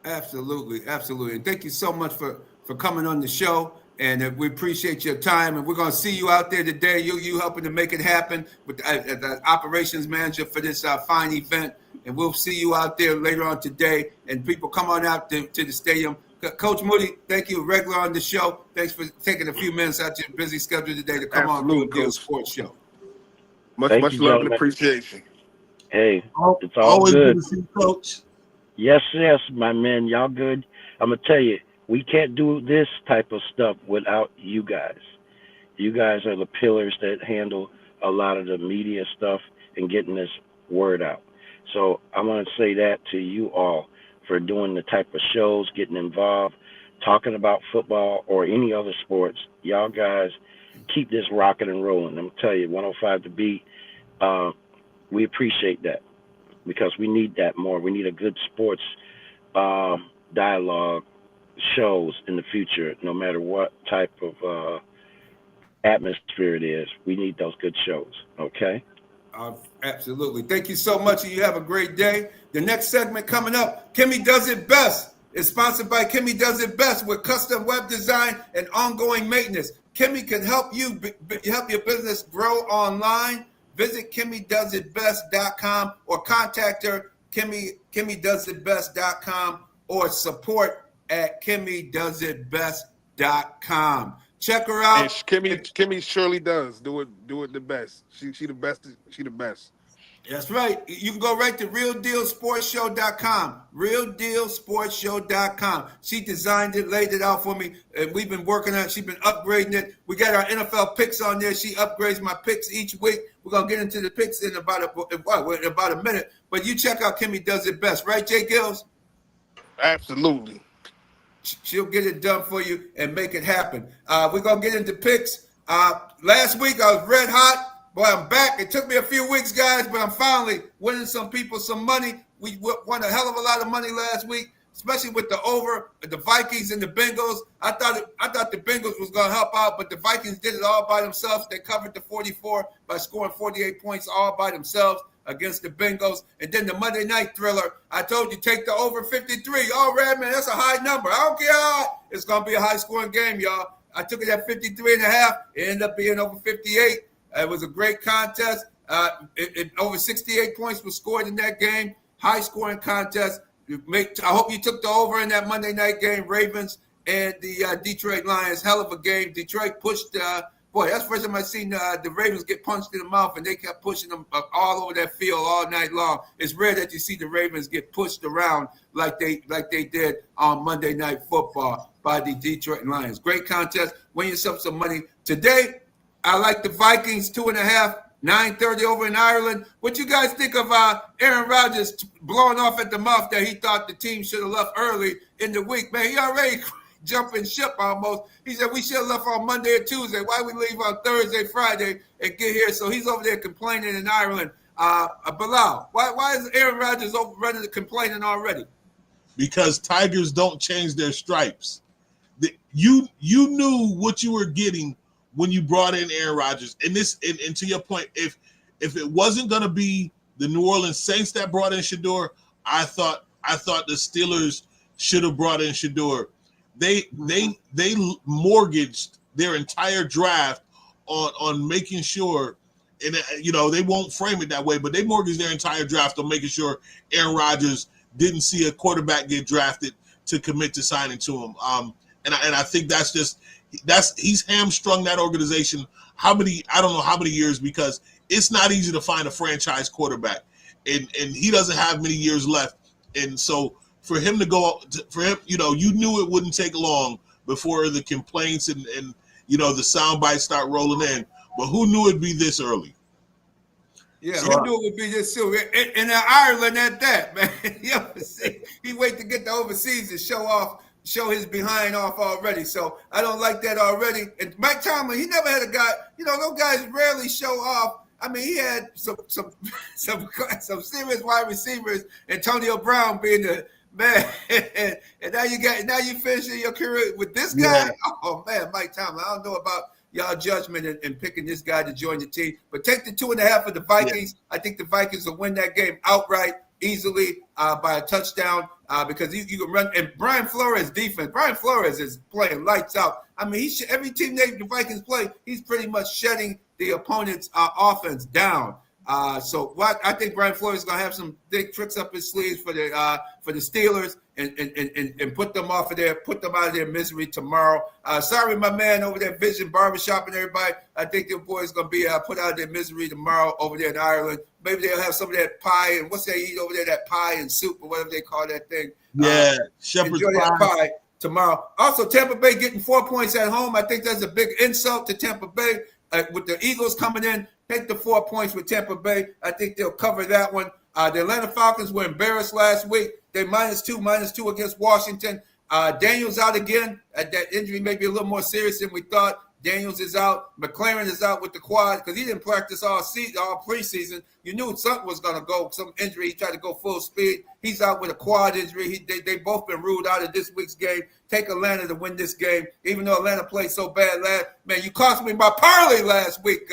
Absolutely. And thank you so much for coming on the show. And we appreciate your time. And we're going to see you out there today. You helping to make it happen with the operations manager for this fine event. And we'll see you out there later on today. And people come on out to the stadium. Coach Moody, thank you, regular on the show. Thanks for taking a few minutes out of your busy schedule today to come on to the sports show. Much love and appreciation. Hey, it's always good to see you, Coach. Yes, my man. Y'all good. I'm going to tell you, we can't do this type of stuff without you guys. You guys are the pillars that handle a lot of the media stuff and getting this word out. So I want to say that to you all for doing the type of shows, getting involved, talking about football or any other sports. Y'all guys keep this rocking and rolling. I'm telling you, 105 The Beat, we appreciate that because we need that more. We need a good sports dialogue shows in the future, no matter what type of atmosphere it is. We need those good shows, okay? Absolutely. Thank you so much, and you have a great day. The next segment coming up, Kimmy Does It Best, is sponsored by Kimmy Does It Best with custom web design and ongoing maintenance. Kimmy can help you help your business grow online. Visit KimmyDoesItBest.com or contact her, KimmyDoesItBest.com or support at KimmyDoesItBest.com. Check her out. And Kimmy surely does do it the best. She the best. She the best. That's right. You can go right to RealDealSportsShow.com. RealDealSportsShow.com. She designed it, laid it out for me, and we've been working on it. She's been upgrading it. We got our NFL picks on there. She upgrades my picks each week. We're gonna get into the picks in about a minute. But you check out Kimmy Does It Best, right, J-GILLZ? Absolutely. She'll get it done for you and make it happen. We're going to get into picks. Last week, I was red hot. Boy, I'm back. It took me a few weeks, guys, but I'm finally winning some people some money. We won a hell of a lot of money last week, especially with the over, the Vikings and the Bengals. I thought the Bengals was going to help out, but the Vikings did it all by themselves. They covered the 44 by scoring 48 points all by themselves against the Bengals. And then the Monday night thriller, I told you, take the over 53. Oh, Redman, that's a high number. I don't care. It's going to be a high-scoring game, y'all. I took it at 53.5. It ended up being over 58. It was a great contest. Over 68 points was scored in that game. High-scoring contest. I hope you took the over in that Monday night game, Ravens and the Detroit Lions. Hell of a game. Detroit pushed boy, that's the first time I've seen the Ravens get punched in the mouth, and they kept pushing them all over that field all night long. It's rare that you see the Ravens get pushed around like they did on Monday Night Football by the Detroit Lions. Great contest. Win yourself some money. Today, I like the Vikings 2.5, 9:30 over in Ireland. What you guys think of Aaron Rodgers blowing off at the mouth that he thought the team should have left early in the week? Man, he already jumping ship almost. He said we should have left on Monday or Tuesday. Why we leave on Thursday, Friday, and get here? So he's over there complaining in Ireland. Bilal, why is Aaron Rodgers running complaining already? Because Tigers don't change their stripes. You knew what you were getting when you brought in Aaron Rodgers. And to your point, if it wasn't going to be the New Orleans Saints that brought in Shador, I thought the Steelers should have brought in Shador. They mortgaged their entire draft on making sure, and they won't frame it that way, but they mortgaged their entire draft on making sure Aaron Rodgers didn't see a quarterback get drafted to commit to signing to him. And I think he's hamstrung that organization. I don't know how many years, because it's not easy to find a franchise quarterback, and he doesn't have many years left. And so for him to go, for him, you knew it wouldn't take long before the complaints and the sound bites start rolling in. But who knew it'd be this early? Yeah, who knew it would be this soon? In Ireland at that, man. He wait to get to overseas to show his behind off already. So I don't like that already. And Mike Tomlin, he never had a guy, those guys rarely show off. I mean, he had some serious wide receivers, Antonio Brown being the man. And now you finishing your career with this guy. Yeah. Oh man, Mike Tomlin. I don't know about y'all judgment in picking this guy to join the team, but take the 2.5 of the Vikings. Yeah. I think the Vikings will win that game outright, easily by a touchdown because you can run. And Brian Flores' defense. Brian Flores is playing lights out. I mean, every team the Vikings play, he's pretty much shutting the opponent's offense down. So I think Brian Flores is gonna have some big tricks up his sleeves for the Steelers and put them out of their misery tomorrow. Sorry, my man over there, Vision Barbershop and everybody. I think the boys gonna be put out of their misery tomorrow over there in Ireland. Maybe they'll have some of that pie and what's they eat over there, that pie and soup or whatever they call that thing. Yeah, shepherd's enjoy that pie tomorrow. Also, Tampa Bay getting 4 points at home. I think that's a big insult to Tampa Bay. With the Eagles coming in, take the 4 points with Tampa Bay. I think they'll cover that one. The Atlanta Falcons were embarrassed last week. They -2 against Washington. Daniels out again. That injury may be a little more serious than we thought. Daniels is out. McLaren is out with the quad because he didn't practice all preseason. You knew something was going to go, some injury. He tried to go full speed. He's out with a quad injury. They both been ruled out of this week's game. Take Atlanta to win this game, even though Atlanta played so bad man, you cost me my parlay last week.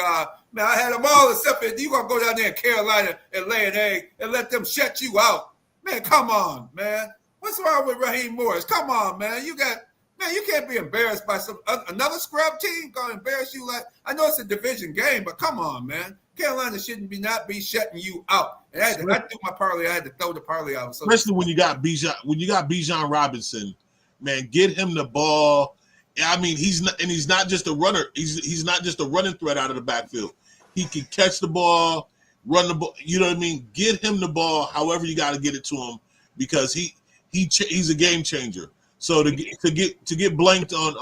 Man, I had them all except for you going to go down there in Carolina and lay an egg and let them shut you out. Man, come on, man. What's wrong with Raheem Morris? Come on, man. You can't be embarrassed by another scrub team going to embarrass you. Like, I know it's a division game, but come on, man. Carolina shouldn't not be shutting you out. And I threw my parlay. I had to throw the parlay out. So especially when you got Bijan Robinson, man, get him the ball. I mean, he's not just a runner. He's not just a running threat out of the backfield. He can catch the ball, run the ball. You know what I mean? Get him the ball. However you got to get it to him because he's a game changer. So to get blanked on,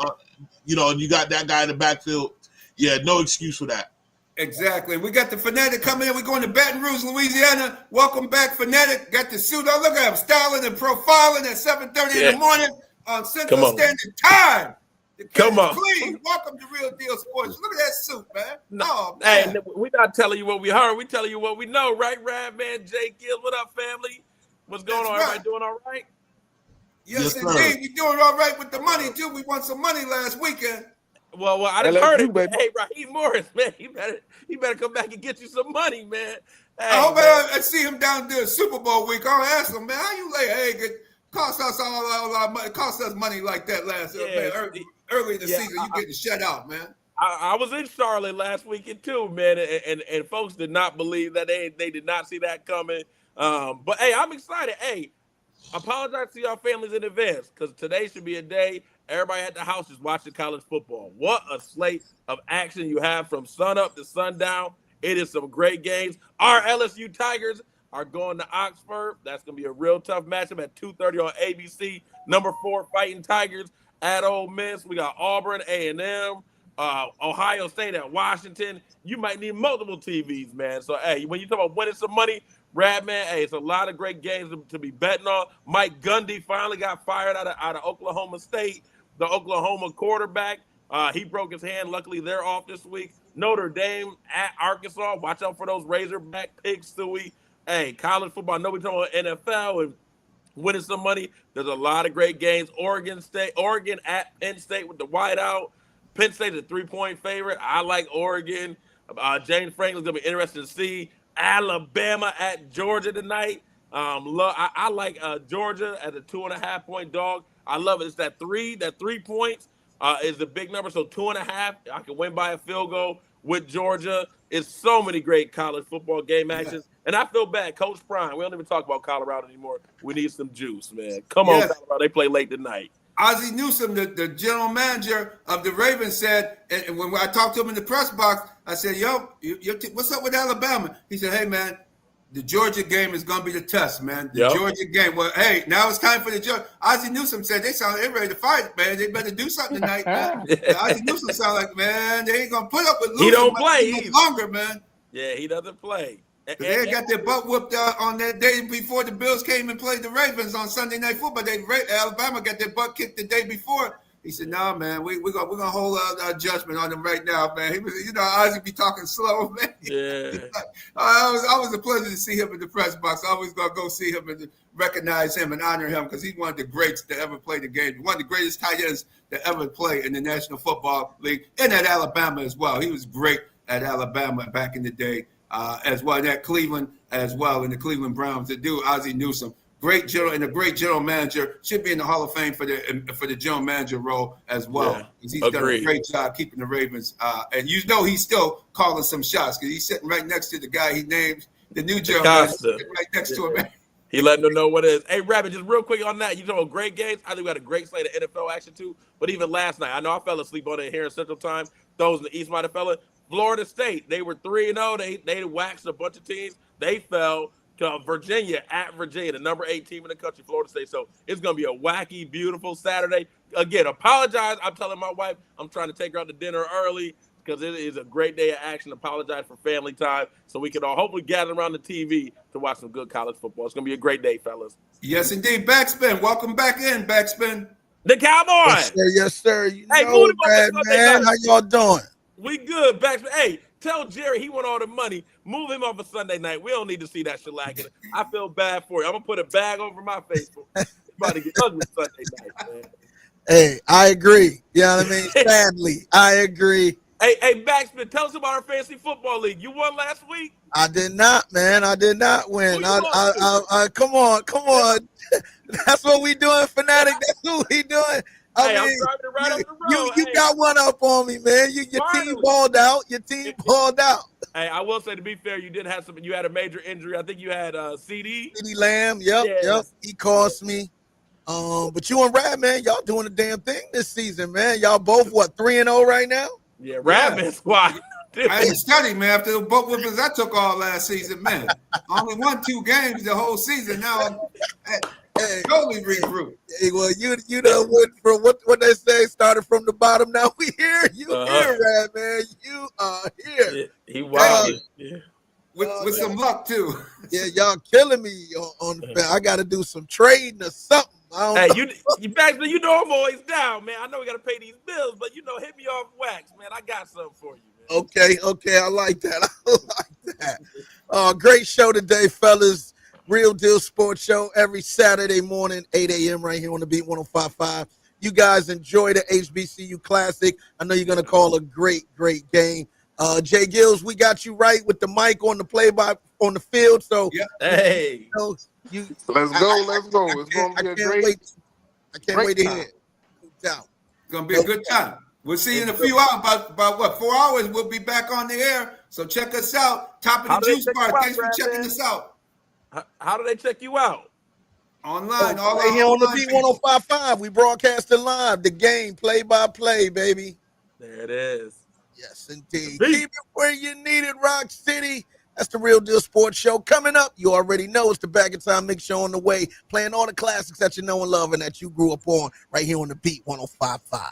and you got that guy in the backfield, yeah, no excuse for that. Exactly. We got the Fanatic coming in. We're going to Baton Rouge, Louisiana. Welcome back, Fanatic. Got the suit on. Look at him styling and profiling at 7:30 in the morning on Central Standard Time. Come on. Please, welcome to Real Deal Sports. Look at that suit, man. No, man. Hey, we're not telling you what we heard. We're telling you what we know, right, Rad Man? J-GILLZ, what up, family? What's going on? Right. Everybody doing all right? Yes, indeed. You're doing all right with the money, too. We won some money last weekend. Well, I done heard it. Baby. Hey, Raheem Morris, man, he better come back and get you some money, man. Hey, I hope I see him down there Super Bowl week. I'll ask him, man, how you lay egg? It cost us all our money. It cost us money like that last early in the season. You getting shut out, man. I was in Charlotte last weekend too, man, and folks did not believe that they did not see that coming. But hey, I'm excited. Hey, apologize to y'all families in advance because today should be a day everybody at the house is watching college football. What a slate of action you have from sun up to sundown. It is some great games. Our LSU Tigers are going to Oxford. That's going to be a real tough matchup at 2:30 on ABC. Number 4 Fighting Tigers at Ole Miss. We got Auburn, A&M, Ohio State at Washington. You might need multiple TVs, man. So, hey, when you talk about winning some money, Rad Man, hey, it's a lot of great games to be betting on. Mike Gundy finally got fired out of Oklahoma State. The Oklahoma quarterback, he broke his hand. Luckily, they're off this week. Notre Dame at Arkansas. Watch out for those Razorback picks, Stewie. Hey, college football. I know we're talking about NFL and winning some money. There's a lot of great games. Oregon at Penn State with the whiteout. Penn State's a 3-point favorite. I like Oregon. James Franklin's going to be interesting to see. Alabama at Georgia tonight. I like Georgia as a 2.5-point dog. I love it. It's that 3 points is the big number. So 2.5, I can win by a field goal with Georgia. It's so many great college football game actions. And I feel bad. Coach Prime, we don't even talk about Colorado anymore. We need some juice, man. Come on, Colorado. They play late tonight. Ozzie Newsome, the general manager of the Ravens, said, and when I talked to him in the press box, I said, yo, what's up with Alabama? He said, hey, man, the Georgia game is going to be the test, man. The Georgia game. Well, hey, now it's time for the Georgia. Ozzie Newsome said they sound like they're ready to fight, man. They better do something tonight, man. Ozzie Newsome sound like, man, they ain't going to put up with losing. He don't play longer, man. Yeah, he doesn't play. They got their butt whooped on that day before the Bills came and played the Ravens on Sunday Night Football. Alabama got their butt kicked the day before. He said, "No, man, we're gonna hold our judgment on them right now, man." He was, Ozzie be talking slow, man. Yeah. I was a pleasure to see him in the press box. I always gonna go see him and recognize him and honor him because he's one of the greats to ever play the game. One of the greatest tight ends to ever play in the National Football League and at Alabama as well. He was great at Alabama back in the day. As well, and at Cleveland as well, in the Cleveland Browns. The dude, Ozzie Newsome, great general and a great general manager, should be in the Hall of Fame for the general manager role as well. Yeah, he's done a great job keeping the Ravens. And he's still calling some shots because he's sitting right next to the guy he named the new general manager, right next to him. He letting them know what it is. Hey, Rabbit, just real quick on that. You know, great games. I think we had a great slate of NFL action too. But even last night, I know I fell asleep on it here in Central Time. Those in the East might have fell. Florida State, they were 3-0. They waxed a bunch of teams. They fell to Virginia at Virginia, the number 8 team in the country, Florida State. So it's going to be a wacky, beautiful Saturday. Again, apologize. I'm telling my wife I'm trying to take her out to dinner early because it is a great day of action. Apologize for family time so we can all hopefully gather around the TV to watch some good college football. It's going to be a great day, fellas. Yes, indeed. BacSpin. Welcome back in, BacSpin. The Cowboys. Yes, sir. Yes, sir. Hey, know, man. How y'all doing? We good, BacSpin. Hey, tell Jerry he want all the money. Move him off a Sunday night. We don't need to see that shellacking. I feel bad for you. I'm going to put a bag over my face. About to get ugly Sunday night, man. Hey, I agree. You know what I mean? Sadly, I agree. Hey, BacSpin, tell us about our fantasy football league. You won last week? I did not, man. I did not win. Come on. That's what we doing, Fanatic. That's what we doing. I'm driving it right up the road. You got one up on me, man. Your team balled out. Your team balled out. Hey, I will say, to be fair, you did have some. You had a major injury. I think you had CD Lamb. Yep. He cost me. But you and Rad, man, y'all doing a damn thing this season, man. Y'all both 3-0 right now? Yeah, Radman squad. I ain't studied, man. After the butt whippings I took all last season, man. I only won 2 games the whole season. Now I'm totally regroup. Hey, well, you know what they say, started from the bottom. Now we here. You here, Rad, man. You are here. Yeah, he wild. With some luck too. Yeah, y'all killing me on the I got to do some trading or something. You BacSpin, you know I'm always down, man. I know we got to pay these bills, but hit me off wax, man. I got something for you, man. Okay, I like that. Great show today, fellas. Real Deal Sports Show every Saturday morning, 8 a.m. right here on the Beat 105.5. You guys enjoy the HBCU Classic. I know you're going to call a great game. J-GILLZ, we got you right with the mic on the play-by on the field. So, hey, let's go. It's going to be a great. I can't wait to hear it. It's going to be a good time. We'll see you in a few hours. About 4 hours, we'll be back on the air. So check us out. Top of the Juice Bar. Thanks for checking us out. How do they check you out? Online. Right here on the Beat 105.5. We broadcasting live. The game, play-by-play, baby. There it is. Yes, indeed. Keep it where you need it, Rock City. That's the Real Deal Sports Show. Coming up, you already know it's the Bag of Time Mix Show on the way, playing all the classics that you know and love and that you grew up on right here on the Beat 105.5.